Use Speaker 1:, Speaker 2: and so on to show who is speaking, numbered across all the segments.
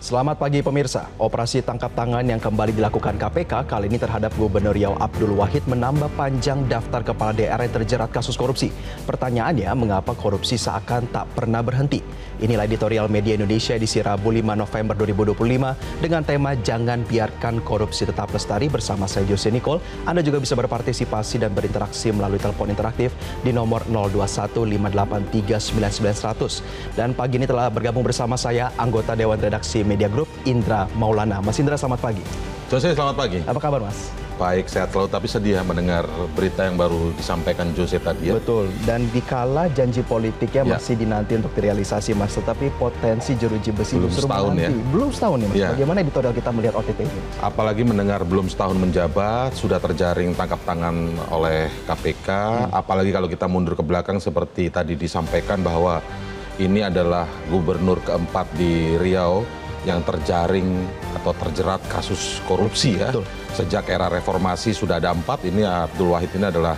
Speaker 1: Selamat pagi pemirsa. Operasi tangkap tangan yang kembali dilakukan KPK kali ini terhadap Gubernur Riau Abdul Wahid menambah panjang daftar kepala daerah yang terjerat kasus korupsi. Pertanyaannya, mengapa korupsi seakan tak pernah berhenti? Inilah editorial Media Indonesia edisi Rabu 5 November 2025 dengan tema Jangan Biarkan Korupsi Tetap Lestari bersama saya Jose Nicole. Anda juga bisa berpartisipasi dan berinteraksi melalui telepon interaktif di nomor 02158399100. Dan pagi ini telah bergabung bersama saya anggota Dewan Redaksi Media Group, Indra Maulana. Mas Indra, selamat pagi.
Speaker 2: Jose, selamat pagi.
Speaker 1: Apa kabar, Mas?
Speaker 2: Baik, sehat selalu, tapi sedih mendengar berita yang baru disampaikan Jose tadi ya.
Speaker 1: Betul, dan dikala janji politiknya masih dinanti untuk direalisasi, Mas, tetapi potensi jeruji besi
Speaker 2: belum
Speaker 1: justru
Speaker 2: setahun
Speaker 1: menanti.
Speaker 2: ya.
Speaker 1: Belum setahun nih, Mas.
Speaker 2: Ya.
Speaker 1: Bagaimana editorial kita melihat OTT ini?
Speaker 2: Apalagi mendengar belum setahun menjabat, sudah terjaring tangkap tangan oleh KPK, apalagi kalau kita mundur ke belakang seperti tadi disampaikan bahwa ini adalah gubernur keempat di Riau yang terjaring atau terjerat kasus korupsi ya.
Speaker 1: Betul.
Speaker 2: Sejak era reformasi sudah ada 4, ini Abdul Wahid ini adalah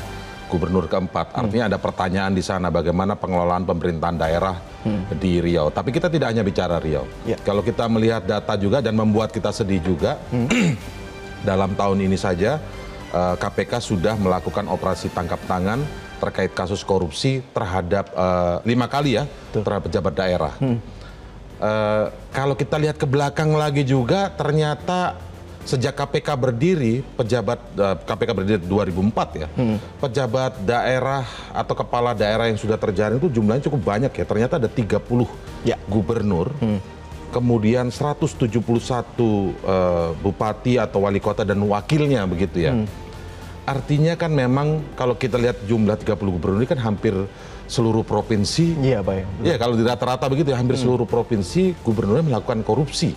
Speaker 2: gubernur keempat. Artinya ada pertanyaan di sana bagaimana pengelolaan pemerintahan daerah di Riau. Tapi kita tidak hanya bicara Riau.
Speaker 1: Ya.
Speaker 2: Kalau kita melihat data juga dan membuat kita sedih juga, dalam tahun ini saja KPK sudah melakukan operasi tangkap tangan terkait kasus korupsi terhadap 5 kali ya, terhadap pejabat daerah. Kalau kita lihat ke belakang lagi juga, ternyata sejak KPK berdiri, KPK berdiri 2004 ya, pejabat daerah atau kepala daerah yang sudah terjaring itu jumlahnya cukup banyak ya. Ternyata ada 30 gubernur, kemudian 171 bupati atau wali kota dan wakilnya begitu ya. Artinya kan memang kalau kita lihat jumlah 30 gubernur ini kan hampir seluruh provinsi.
Speaker 1: Iya, Pak.
Speaker 2: Ya, kalau di rata-rata begitu ya, hampir seluruh provinsi gubernurnya melakukan korupsi.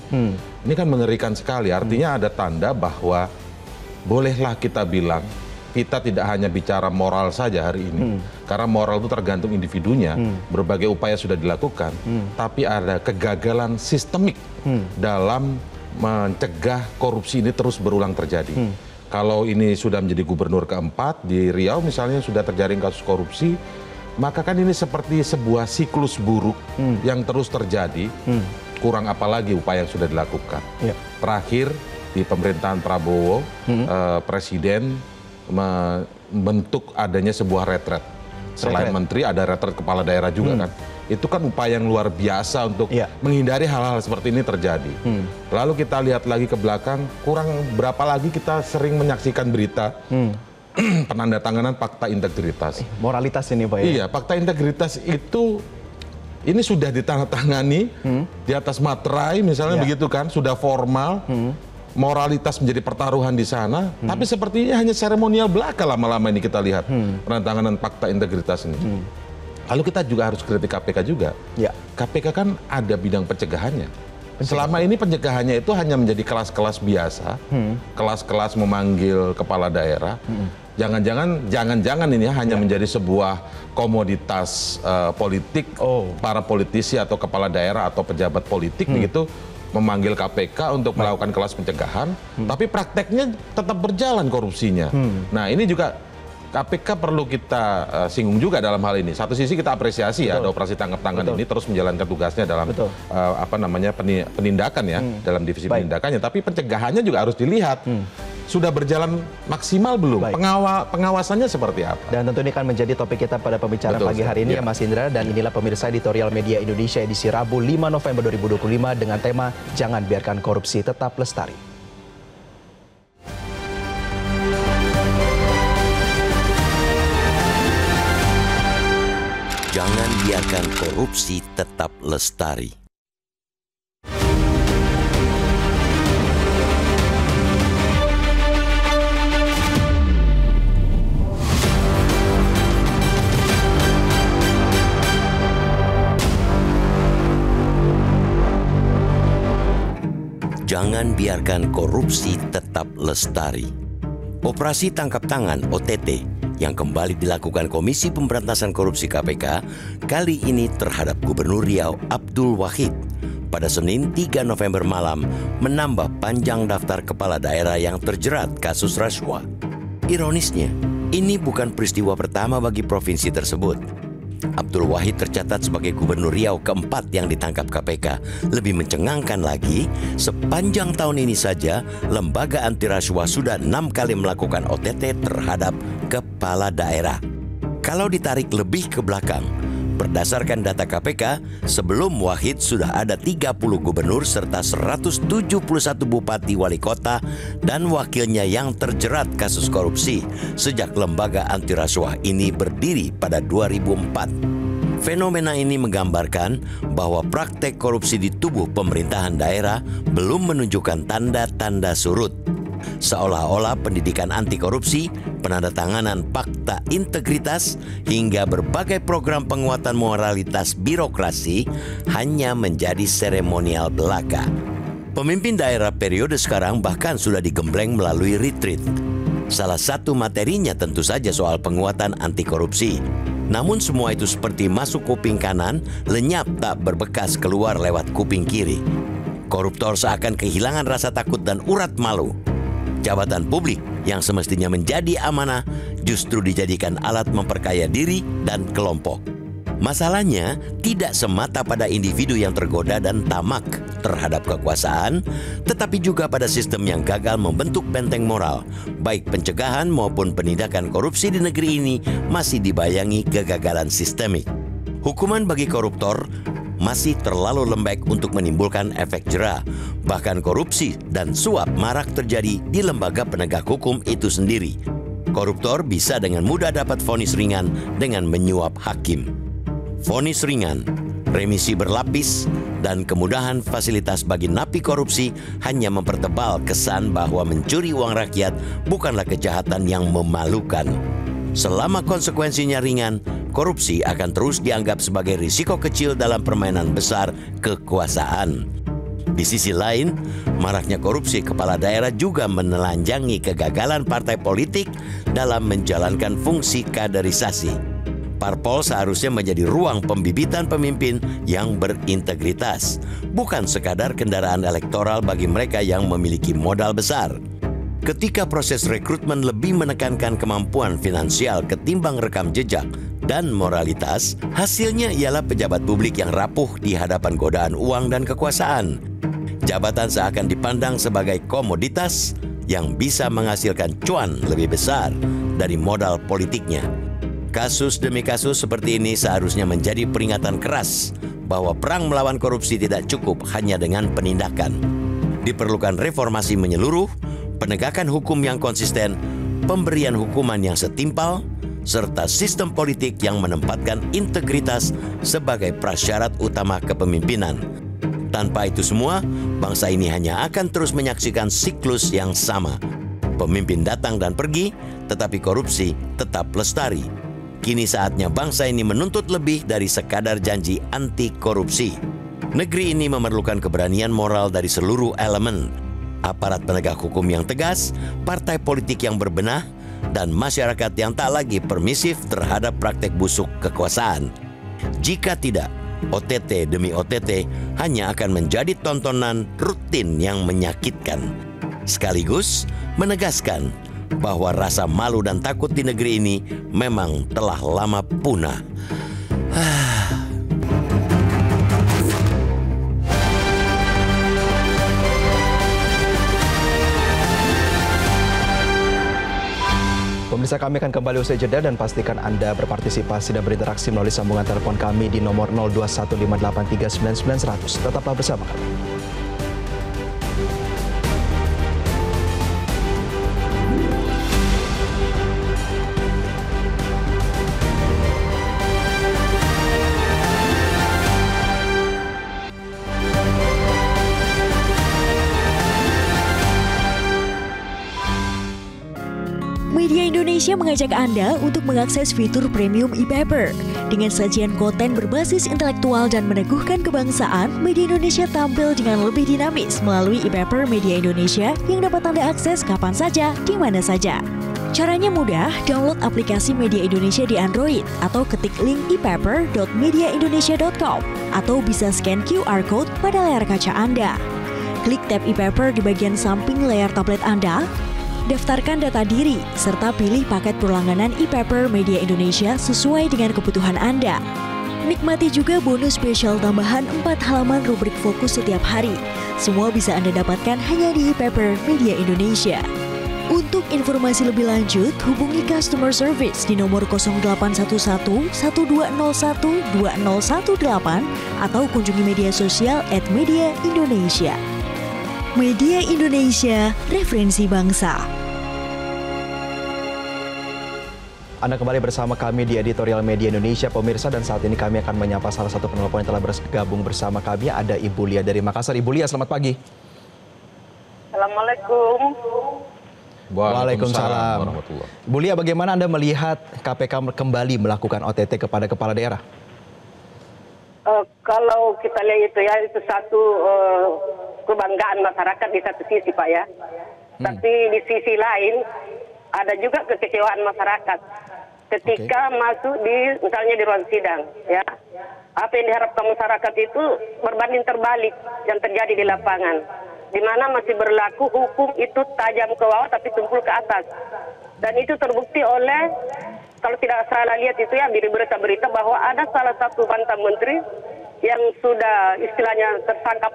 Speaker 2: Ini kan mengerikan sekali. Artinya ada tanda bahwa bolehlah kita bilang kita tidak hanya bicara moral saja hari ini. Karena moral itu tergantung individunya. Berbagai upaya sudah dilakukan. Tapi ada kegagalan sistemik dalam mencegah korupsi ini terus berulang terjadi. Kalau ini sudah menjadi gubernur keempat di Riau misalnya sudah terjaring kasus korupsi, maka kan ini seperti sebuah siklus buruk yang terus terjadi. Kurang apalagi upaya yang sudah dilakukan. Terakhir di pemerintahan Prabowo, Presiden membentuk adanya sebuah retret. Selain menteri ada retret kepala daerah juga kan. Itu kan upaya yang luar biasa untuk menghindari hal-hal seperti ini terjadi. Lalu kita lihat lagi ke belakang, kurang berapa lagi kita sering menyaksikan berita penandatanganan fakta integritas.
Speaker 1: Moralitas ini, Pak ya?
Speaker 2: Iya, fakta integritas itu ini sudah ditandatangani di atas materai misalnya begitu kan, sudah formal. Moralitas menjadi pertaruhan di sana, tapi sepertinya hanya seremonial belaka lama-lama ini kita lihat penandatanganan fakta integritas ini. Lalu kita juga harus kritik KPK juga. KPK kan ada bidang pencegahannya. Selama ini pencegahannya itu hanya menjadi kelas-kelas biasa, kelas-kelas memanggil kepala daerah. Jangan-jangan ini hanya menjadi sebuah komoditas politik, para politisi atau kepala daerah atau pejabat politik begitu memanggil KPK untuk melakukan kelas pencegahan, tapi prakteknya tetap berjalan korupsinya. Nah, ini juga KPK perlu kita singgung juga dalam hal ini. Satu sisi kita apresiasi ya, ada operasi tangkap tangan ini terus menjalankan tugasnya dalam penindakan ya, dalam divisi penindakannya. Tapi pencegahannya juga harus dilihat. Sudah berjalan maksimal belum? Pengawasannya seperti apa?
Speaker 1: Dan tentu ini akan menjadi topik kita pada pembicaraan pagi hari ini ya, Mas Indra. Dan inilah pemirsa editorial Media Indonesia edisi Rabu 5 November 2025 dengan tema Jangan Biarkan Korupsi Tetap Lestari.
Speaker 3: Jangan biarkan korupsi tetap lestari. Jangan biarkan korupsi tetap lestari. Operasi tangkap tangan (OTT) yang kembali dilakukan Komisi Pemberantasan Korupsi KPK kali ini terhadap Gubernur Riau Abdul Wahid pada Senin 3 November malam menambah panjang daftar kepala daerah yang terjerat kasus rasuah. Ironisnya, ini bukan peristiwa pertama bagi provinsi tersebut. Abdul Wahid tercatat sebagai Gubernur Riau keempat yang ditangkap KPK. Lebih mencengangkan lagi, sepanjang tahun ini saja, lembaga anti rasuah sudah 6 kali melakukan OTT terhadap kepala daerah. Kalau ditarik lebih ke belakang, berdasarkan data KPK, sebelum Wahid sudah ada 30 gubernur serta 171 bupati wali kota dan wakilnya yang terjerat kasus korupsi sejak lembaga anti rasuah ini berdiri pada 2004. Fenomena ini menggambarkan bahwa praktek korupsi di tubuh pemerintahan daerah belum menunjukkan tanda-tanda surut. Seolah-olah pendidikan anti korupsi, penandatanganan fakta integritas, hingga berbagai program penguatan moralitas birokrasi hanya menjadi seremonial belaka. Pemimpin daerah periode sekarang bahkan sudah digembleng melalui retreat. Salah satu materinya tentu saja soal penguatan anti korupsi. Namun semua itu seperti masuk kuping kanan, lenyap tak berbekas keluar lewat kuping kiri. Koruptor seakan kehilangan rasa takut dan urat malu. Jabatan publik yang semestinya menjadi amanah justru dijadikan alat memperkaya diri dan kelompok. Masalahnya tidak semata pada individu yang tergoda dan tamak terhadap kekuasaan, tetapi juga pada sistem yang gagal membentuk benteng moral. Baik pencegahan maupun penindakan korupsi di negeri ini masih dibayangi kegagalan sistemik. Hukuman bagi koruptor masih terlalu lembek untuk menimbulkan efek jera. Bahkan korupsi dan suap marak terjadi di lembaga penegak hukum itu sendiri. Koruptor bisa dengan mudah dapat vonis ringan dengan menyuap hakim. Vonis ringan, remisi berlapis, dan kemudahan fasilitas bagi napi korupsi hanya mempertebal kesan bahwa mencuri uang rakyat bukanlah kejahatan yang memalukan. Selama konsekuensinya ringan, korupsi akan terus dianggap sebagai risiko kecil dalam permainan besar kekuasaan. Di sisi lain, maraknya korupsi kepala daerah juga menelanjangi kegagalan partai politik dalam menjalankan fungsi kaderisasi. Parpol seharusnya menjadi ruang pembibitan pemimpin yang berintegritas, bukan sekadar kendaraan elektoral bagi mereka yang memiliki modal besar. Ketika proses rekrutmen lebih menekankan kemampuan finansial ketimbang rekam jejak dan moralitas, hasilnya ialah pejabat publik yang rapuh di hadapan godaan uang dan kekuasaan. Jabatan seakan dipandang sebagai komoditas yang bisa menghasilkan cuan lebih besar dari modal politiknya. Kasus demi kasus seperti ini seharusnya menjadi peringatan keras bahwa perang melawan korupsi tidak cukup hanya dengan penindakan. Diperlukan reformasi menyeluruh, penegakan hukum yang konsisten, pemberian hukuman yang setimpal, serta sistem politik yang menempatkan integritas sebagai prasyarat utama kepemimpinan. Tanpa itu semua, bangsa ini hanya akan terus menyaksikan siklus yang sama. Pemimpin datang dan pergi, tetapi korupsi tetap lestari. Kini saatnya bangsa ini menuntut lebih dari sekadar janji anti korupsi. Negeri ini memerlukan keberanian moral dari seluruh elemen. Aparat penegak hukum yang tegas, partai politik yang berbenah, dan masyarakat yang tak lagi permisif terhadap praktek busuk kekuasaan. Jika tidak, OTT demi OTT hanya akan menjadi tontonan rutin yang menyakitkan. Sekaligus menegaskan bahwa rasa malu dan takut di negeri ini memang telah lama punah.
Speaker 1: Pemirsa, kami akan kembali usai jeda dan pastikan Anda berpartisipasi dan berinteraksi melalui sambungan telepon kami di nomor 0215839900. Tetaplah bersama kami.
Speaker 4: Media Indonesia mengajak Anda untuk mengakses fitur premium e-paper. Dengan sajian konten berbasis intelektual dan meneguhkan kebangsaan, Media Indonesia tampil dengan lebih dinamis melalui e-paper Media Indonesia yang dapat Anda akses kapan saja, di mana saja. Caranya mudah, download aplikasi Media Indonesia di Android atau ketik link epaper.mediaindonesia.com atau bisa scan QR Code pada layar kaca Anda. Klik tab e-paper di bagian samping layar tablet Anda. Daftarkan data diri, serta pilih paket berlangganan e-paper Media Indonesia sesuai dengan kebutuhan Anda. Nikmati juga bonus spesial tambahan 4 halaman rubrik fokus setiap hari. Semua bisa Anda dapatkan hanya di e-paper Media Indonesia. Untuk informasi lebih lanjut, hubungi customer service di nomor 0811 1201 2018 atau kunjungi media sosial @Media Indonesia. Media Indonesia, referensi bangsa.
Speaker 1: Anda kembali bersama kami di Editorial Media Indonesia, pemirsa, dan saat ini kami akan menyapa salah satu penelpon yang telah bergabung bersama kami. Ada Ibu Lia dari Makassar. Ibu Lia, selamat pagi.
Speaker 5: Assalamualaikum.
Speaker 1: Waalaikumsalam. Ibu Lia, bagaimana Anda melihat KPK kembali melakukan OTT kepada kepala daerah?
Speaker 5: Kalau kita lihat itu satu kebanggaan masyarakat di satu sisi, Pak ya. Tapi di sisi lain ada juga kekecewaan masyarakat ketika masuk misalnya di ruang sidang, ya. Apa yang diharapkan masyarakat itu berbanding terbalik yang terjadi di lapangan, di mana masih berlaku hukum itu tajam ke bawah tapi tumpul ke atas. Dan itu terbukti oleh, kalau tidak salah lihat itu ya, di berita-berita bahwa ada salah satu mantan menteri yang sudah istilahnya tersangka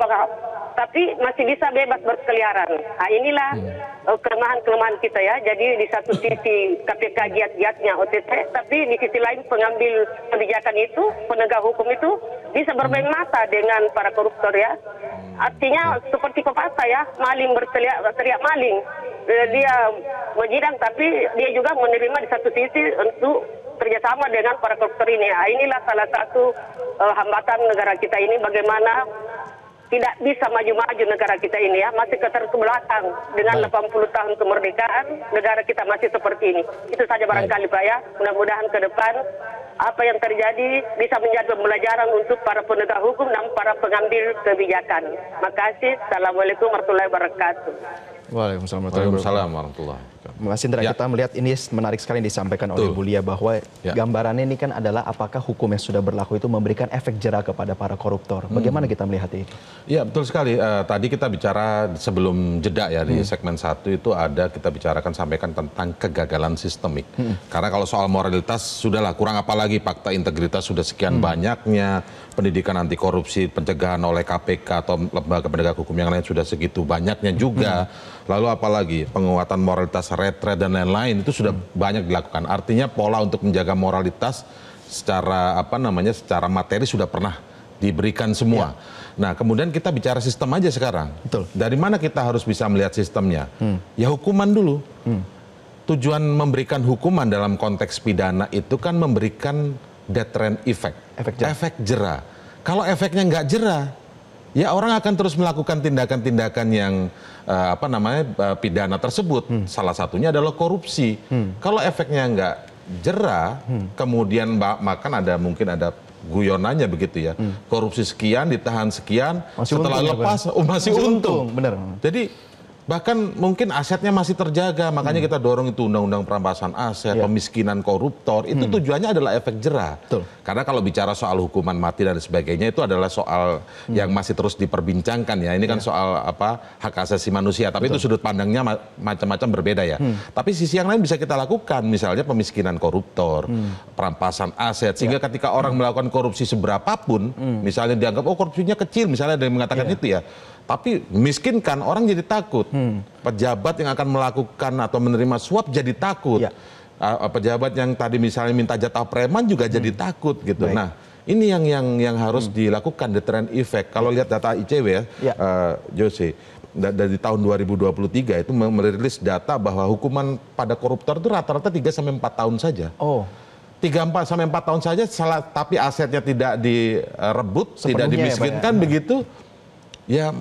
Speaker 5: tapi masih bisa bebas berkeliaran. Nah, inilah kelemahan-kelemahan kita ya. Jadi di satu sisi KPK giat-giatnya OTT, tapi di sisi lain pengambil kebijakan itu, penegak hukum itu bisa bermain mata dengan para koruptor ya. Artinya seperti pepatah ya, maling berteriak maling. Dia menjidang tapi dia juga menerima di satu sisi untuk kerjasama dengan para koruptor ini. Nah, inilah salah satu hambatan negara kita ini, bagaimana tidak bisa maju-maju negara kita ini ya, masih ke belakang dengan 80 tahun kemerdekaan, negara kita masih seperti ini. Itu saja barangkali Pak ya, mudah-mudahan ke depan apa yang terjadi bisa menjadi pembelajaran untuk para penegak hukum dan para pengambil kebijakan. Makasih. Assalamualaikum warahmatullahi wabarakatuh.
Speaker 1: Waalaikumsalam
Speaker 2: warahmatullahi wabarakatuh.
Speaker 1: Mas Indra, kita melihat ini menarik sekali yang disampaikan oleh Bu Lia, bahwa gambarannya ini kan adalah apakah hukum yang sudah berlaku itu memberikan efek jera kepada para koruptor. Bagaimana kita melihat ini?
Speaker 2: Ya, betul sekali. Tadi kita bicara sebelum jeda ya, di segmen 1 itu ada kita bicarakan, sampaikan tentang kegagalan sistemik. Karena kalau soal moralitas, sudahlah, kurang apa lagi, fakta integritas sudah sekian banyaknya, pendidikan anti korupsi, pencegahan oleh KPK atau lembaga penegak hukum yang lain sudah segitu banyaknya juga. Lalu apalagi penguatan moralitas, retret dan lain-lain itu sudah banyak dilakukan. Artinya pola untuk menjaga moralitas secara secara materi sudah pernah diberikan semua. Nah, kemudian kita bicara sistem aja sekarang.
Speaker 1: Betul.
Speaker 2: Dari mana kita harus bisa melihat sistemnya? Ya hukuman dulu. Tujuan memberikan hukuman dalam konteks pidana itu kan memberikan deterrent effect, efek jera. Kalau efeknya nggak jera, ya orang akan terus melakukan tindakan-tindakan yang pidana tersebut. Salah satunya adalah korupsi. Kalau efeknya nggak jera, kemudian mungkin ada guyonannya begitu ya. Korupsi sekian, ditahan sekian, setelah lepas masih untung.
Speaker 1: Benar.
Speaker 2: Jadi bahkan mungkin asetnya masih terjaga, makanya kita dorong itu undang-undang perampasan aset, pemiskinan koruptor, itu tujuannya adalah efek jera.
Speaker 1: Betul.
Speaker 2: Karena kalau bicara soal hukuman mati dan sebagainya itu adalah soal yang masih terus diperbincangkan ya. Ini kan soal hak asasi manusia, tapi itu sudut pandangnya macam-macam berbeda ya. Tapi sisi yang lain bisa kita lakukan, misalnya pemiskinan koruptor, perampasan aset, sehingga ketika orang melakukan korupsi seberapapun, misalnya dianggap korupsinya kecil, misalnya ada yang mengatakan itu ya. Tapi miskinkan orang jadi takut. Pejabat yang akan melakukan atau menerima suap jadi takut. Pejabat yang tadi misalnya minta jatah preman juga jadi takut gitu. Baik. Nah, ini yang harus dilakukan, deterrent effect. Kalau lihat data ICW Jose, dari tahun 2023 itu merilis data bahwa hukuman pada koruptor itu rata-rata 3-4 tahun saja. 3-4 tahun saja, tapi asetnya tidak direbut, tidak dimiskinkan begitu. Ya,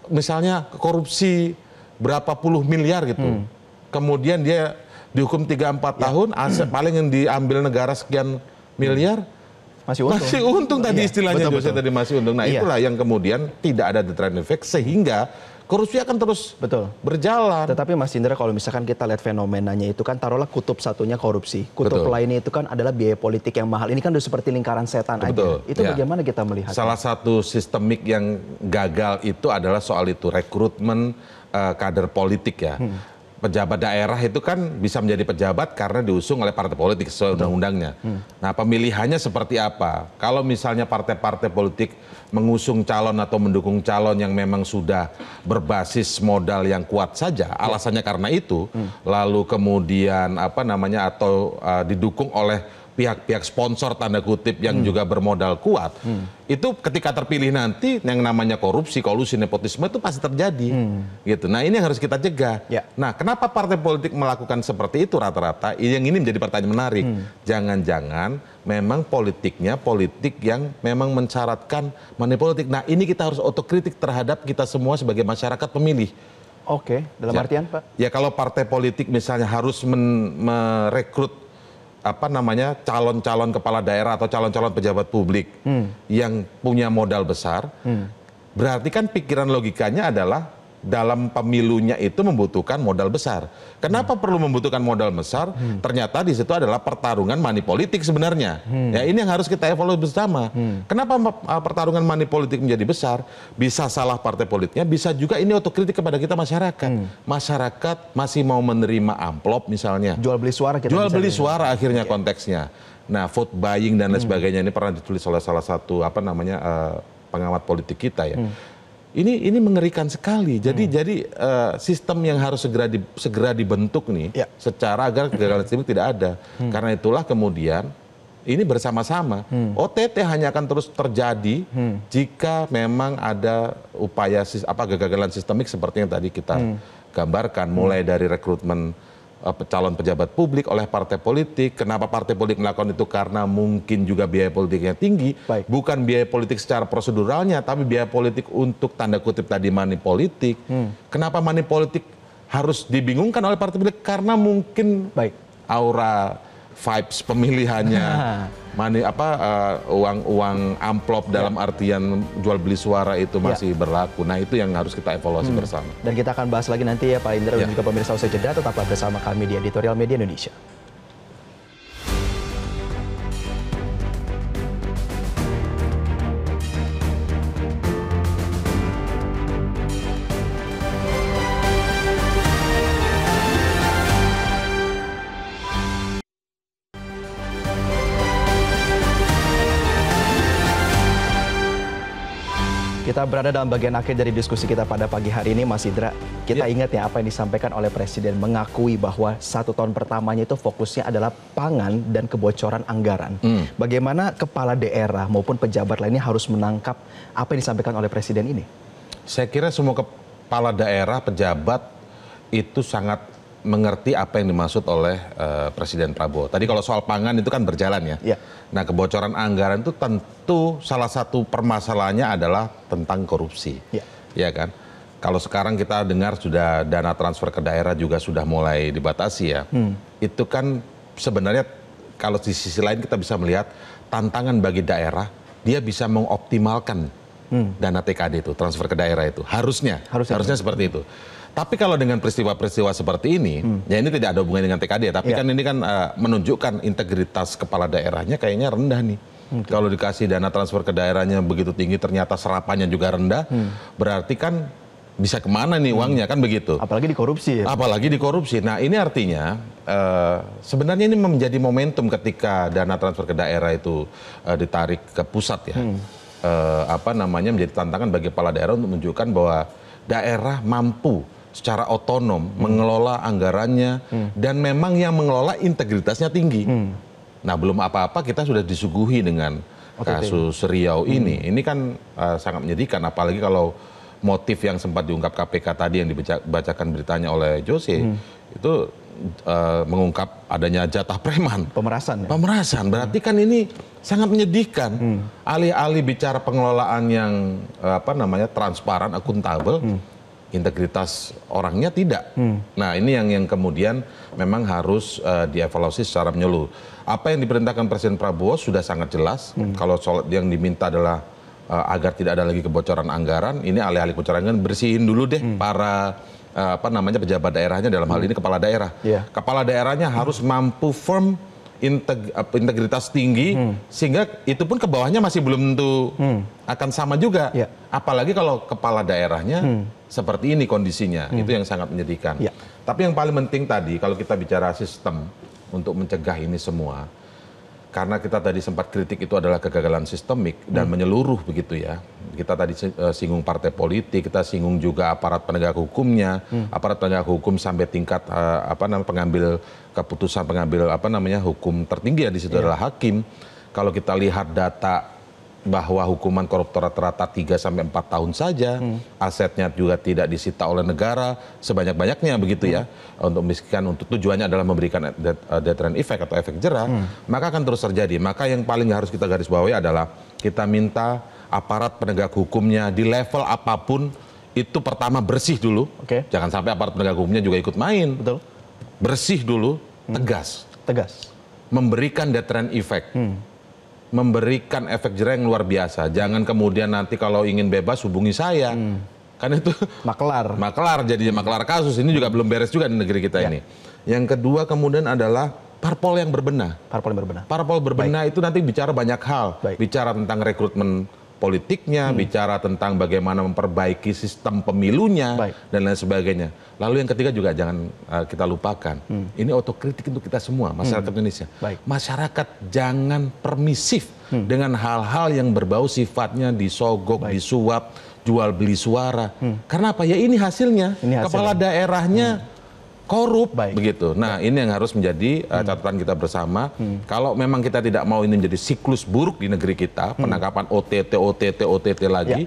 Speaker 2: misalnya korupsi berapa puluh miliar gitu. Kemudian dia dihukum 3-4 tahun, aset paling yang diambil negara sekian miliar, masih untung tadi istilahnya Jose tadi, masih untung. Nah, itulah yang kemudian tidak ada deterrent effect, sehingga korupsi akan terus berjalan.
Speaker 1: Tetapi Mas Indra, kalau misalkan kita lihat fenomenanya itu kan, taruhlah kutub satunya korupsi, kutub lainnya itu kan adalah biaya politik yang mahal. Ini kan udah seperti lingkaran setan aja. Itu bagaimana kita melihat?
Speaker 2: Salah satu sistemik yang gagal itu adalah soal itu, rekrutmen kader politik ya. pejabat daerah itu kan bisa menjadi pejabat karena diusung oleh partai politik sesuai undang-undangnya. Nah, pemilihannya seperti apa? Kalau misalnya partai-partai politik mengusung calon atau mendukung calon yang memang sudah berbasis modal yang kuat saja, alasannya karena itu, lalu kemudian atau didukung oleh pihak-pihak sponsor tanda kutip yang juga bermodal kuat, itu ketika terpilih nanti yang namanya korupsi, kolusi, nepotisme itu pasti terjadi. Gitu. Nah, ini yang harus kita cegah. Nah, kenapa partai politik melakukan seperti itu rata-rata? Yang ini menjadi pertanyaan menarik. Jangan-jangan memang politiknya politik yang memang mensyaratkan money politik. Nah, ini kita harus otokritik terhadap kita semua sebagai masyarakat pemilih.
Speaker 1: Oke, dalam artian Pak?
Speaker 2: Ya, kalau partai politik misalnya harus merekrut calon-calon kepala daerah atau calon-calon pejabat publik yang punya modal besar, berarti kan pikiran logikanya adalah dalam pemilunya itu membutuhkan modal besar. Kenapa perlu membutuhkan modal besar? Ternyata di situ adalah pertarungan money politik sebenarnya. Ya, ini yang harus kita evaluasi bersama. Kenapa pertarungan money politik menjadi besar? Bisa salah partai politiknya, bisa juga ini otokritik kepada kita masyarakat. Masyarakat masih mau menerima amplop misalnya.
Speaker 1: Jual beli suara kita.
Speaker 2: Jual beli suara akhirnya konteksnya. Nah, vote buying dan lain sebagainya ini pernah ditulis oleh salah satu pengamat politik kita ya. Ini mengerikan sekali. Jadi sistem yang harus segera dibentuk nih secara agar kegagalan sistemik tidak ada. Karena itulah kemudian ini bersama-sama. OTT hanya akan terus terjadi jika memang ada upaya kegagalan sistemik seperti yang tadi kita gambarkan, mulai dari rekrutmen calon pejabat publik oleh partai politik. Kenapa partai politik melakukan itu? Karena mungkin juga biaya politiknya tinggi. Bukan biaya politik secara proseduralnya, tapi biaya politik untuk tanda kutip tadi money politik. Kenapa money politik harus dibingungkan oleh partai politik? Karena mungkin aura vibes pemilihannya, uang amplop dalam artian jual beli suara itu masih berlaku. Nah, itu yang harus kita evaluasi bersama.
Speaker 1: Dan kita akan bahas lagi nanti ya Pak Indra dan juga pemirsa usai jeda. Tetaplah bersama kami di Editorial Media Indonesia. Kita berada dalam bagian akhir dari diskusi kita pada pagi hari ini, Mas Indra. Kita ingat ya apa yang disampaikan oleh Presiden, mengakui bahwa 1 tahun pertamanya itu fokusnya adalah pangan dan kebocoran anggaran. Bagaimana kepala daerah maupun pejabat lainnya harus menangkap apa yang disampaikan oleh Presiden ini? Saya kira semua kepala daerah, pejabat itu sangat mengerti apa yang dimaksud oleh Presiden Prabowo. Tadi kalau soal pangan itu kan berjalan ya. Nah, kebocoran anggaran itu tentu salah satu permasalahannya adalah tentang korupsi. Ya kan? Kalau sekarang kita dengar sudah dana transfer ke daerah juga sudah mulai dibatasi ya. Itu kan sebenarnya kalau di sisi lain kita bisa melihat tantangan bagi daerah, dia bisa mengoptimalkan dana TKD itu, transfer ke daerah itu. Harusnya seperti itu. Tapi kalau dengan peristiwa-peristiwa seperti ini, ya ini tidak ada hubungannya dengan TKD, tapi kan ini kan menunjukkan integritas kepala daerahnya kayaknya rendah nih. Kalau dikasih dana transfer ke daerahnya begitu tinggi, ternyata serapannya juga rendah, berarti kan bisa kemana nih uangnya, kan begitu. Apalagi dikorupsi ya? Apalagi dikorupsi. Nah, ini artinya sebenarnya ini menjadi momentum ketika dana transfer ke daerah itu ditarik ke pusat ya. Menjadi tantangan bagi kepala daerah untuk menunjukkan bahwa daerah mampu secara otonom mengelola anggarannya dan memang yang mengelola integritasnya tinggi. Nah, belum apa-apa kita sudah disuguhi dengan kasus Riau ini. Ini kan sangat menyedihkan, apalagi kalau motif yang sempat diungkap KPK tadi yang dibacakan beritanya oleh Jose itu mengungkap adanya jatah preman. Pemerasan ya? Pemerasan, berarti kan ini sangat menyedihkan. Alih-alih bicara pengelolaan yang transparan, akuntabel, integritas orangnya tidak. Nah, ini yang kemudian memang harus dievaluasi secara menyeluruh. Apa yang diperintahkan Presiden Prabowo sudah sangat jelas. Kalau soal yang diminta adalah agar tidak ada lagi kebocoran anggaran, ini alih-alih kebocoran anggaran bersihin dulu deh para pejabat daerahnya, dalam hal ini kepala daerah. Kepala daerahnya harus mampu firm, integritas tinggi, sehingga itu pun ke bawahnya masih belum tentu akan sama juga. Apalagi kalau kepala daerahnya seperti ini kondisinya, itu yang sangat menyedihkan.
Speaker 2: Tapi yang paling penting tadi kalau kita bicara sistem untuk mencegah ini semua, karena kita tadi sempat kritik itu adalah kegagalan sistemik dan menyeluruh begitu ya. Kita tadi singgung partai politik, kita singgung juga aparat penegak hukumnya, aparat penegak hukum sampai tingkat pengambil keputusan, pengambil hukum tertinggi ya di situ adalah hakim. Kalau kita lihat data bahwa hukuman koruptor rata-rata 3 sampai 4 tahun saja, asetnya juga tidak disita oleh negara sebanyak-banyaknya begitu ya, untuk miskin, untuk tujuannya adalah memberikan deterrent effect atau efek jerah, maka akan terus terjadi. Maka yang paling harus kita garis bawahi adalah kita minta aparat penegak hukumnya di level apapun itu pertama bersih dulu, jangan sampai aparat penegak hukumnya juga ikut main, bersih dulu, tegas, memberikan deterrent effect. Memberikan efek jerah yang luar biasa. Jangan kemudian nanti kalau ingin bebas hubungi saya. Kan itu maklar jadinya maklar kasus. Ini juga belum beres juga di negeri kita ini. Yang kedua kemudian adalah parpol yang berbenah. Parpol berbenah itu nanti bicara banyak hal. Bicara tentang rekrutmen politiknya, bicara tentang bagaimana memperbaiki sistem pemilunya, dan lain sebagainya. Lalu yang ketiga juga jangan kita lupakan, ini otokritik untuk kita semua, masyarakat Indonesia. Masyarakat jangan permisif dengan hal-hal yang berbau sifatnya disogok, disuap, jual beli suara. Karena apa? Ya ini hasilnya, kepala daerahnya korup, begitu. Nah ini yang harus menjadi catatan kita bersama. Kalau memang kita tidak mau ini menjadi siklus buruk di negeri kita, penangkapan OTT lagi,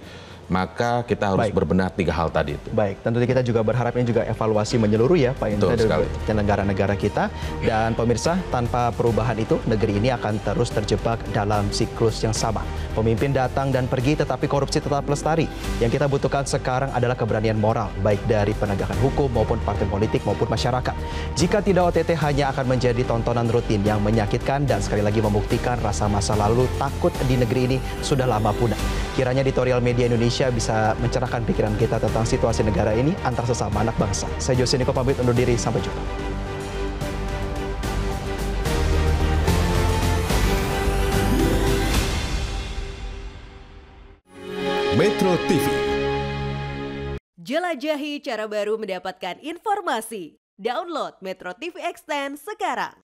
Speaker 2: maka kita harus berbenah 3 hal tadi itu.
Speaker 1: Baik, tentunya kita juga berharap ini juga evaluasi menyeluruh ya Pak Indra dari negara-negara kita. Dan pemirsa, tanpa perubahan itu negeri ini akan terus terjebak dalam siklus yang sama. Pemimpin datang dan pergi tetapi korupsi tetap lestari. Yang kita butuhkan sekarang adalah keberanian moral, baik dari penegakan hukum maupun partai politik maupun masyarakat. Jika tidak, OTT hanya akan menjadi tontonan rutin yang menyakitkan dan sekali lagi membuktikan rasa masa lalu takut di negeri ini sudah lama punah. Kiranya editorial media Indonesia bisa mencerahkan pikiran kita tentang situasi negara ini antar sesama anak bangsa. Saya Jose Niko pamit undur diri, sampai jumpa.
Speaker 6: Metro TV.
Speaker 7: Jelajahi cara baru mendapatkan informasi. Download Metro TV Extend sekarang.